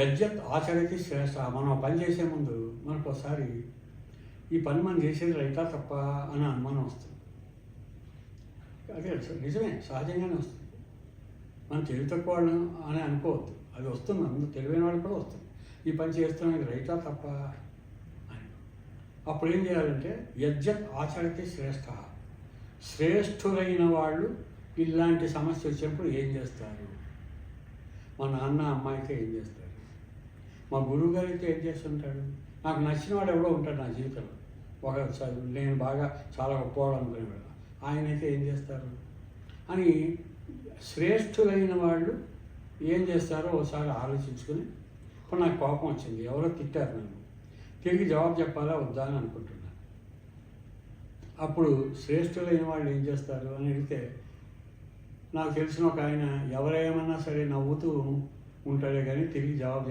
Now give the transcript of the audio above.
యజ్జత్ ఆచరతి శ్రేష్ఠ. మనం పని చేసే ముందు మనకు ఒకసారి ఈ పని మనం చేసేది రైటా తప్ప అని అనుమానం వస్తుంది. అదే నిజమే, సహజంగానే వస్తుంది. మనం తెలివి తక్కువ వాళ్ళం అని అనుకోవద్దు, అది వస్తుంది. అందరూ తెలివైన వాళ్ళు కూడా వస్తుంది. ఈ పని చేస్తున్నాం, ఇది రైటా తప్ప అని. అప్పుడు ఏం చేయాలంటే యజ్జత్ ఆచరతి శ్రేష్ఠ. శ్రేష్ఠులైన వాళ్ళు ఇలాంటి సమస్య వచ్చినప్పుడు ఏం చేస్తారు? మా నాన్న అమ్మాయితో ఏం చేస్తారు? మా గురువు గారితో ఏం చేస్తుంటాడు? నాకు నచ్చిన వాడు ఎవడో ఉంటాడు నా జీవితంలో, ఒక నేను బాగా చాలా గొప్పవాడు అనుకునేవాడు, ఆయనైతే ఏం చేస్తారు అని శ్రేష్ఠులైన వాళ్ళు ఏం చేస్తారో ఒకసారి ఆలోచించుకొని, ఇప్పుడు నాకు కోపం వచ్చింది, ఎవరో తిట్టారు, నన్ను తిరిగి జవాబు చెప్పాలా వద్దా అని అనుకుంటున్నాను. అప్పుడు శ్రేష్ఠులైన వాళ్ళు ఏం చేస్తారు అని అడిగితే, నాకు తెలిసిన ఒక ఆయన ఎవరేమన్నా సరే నవ్వుతూ ఉంటాడే కానీ తిరిగి జవాబు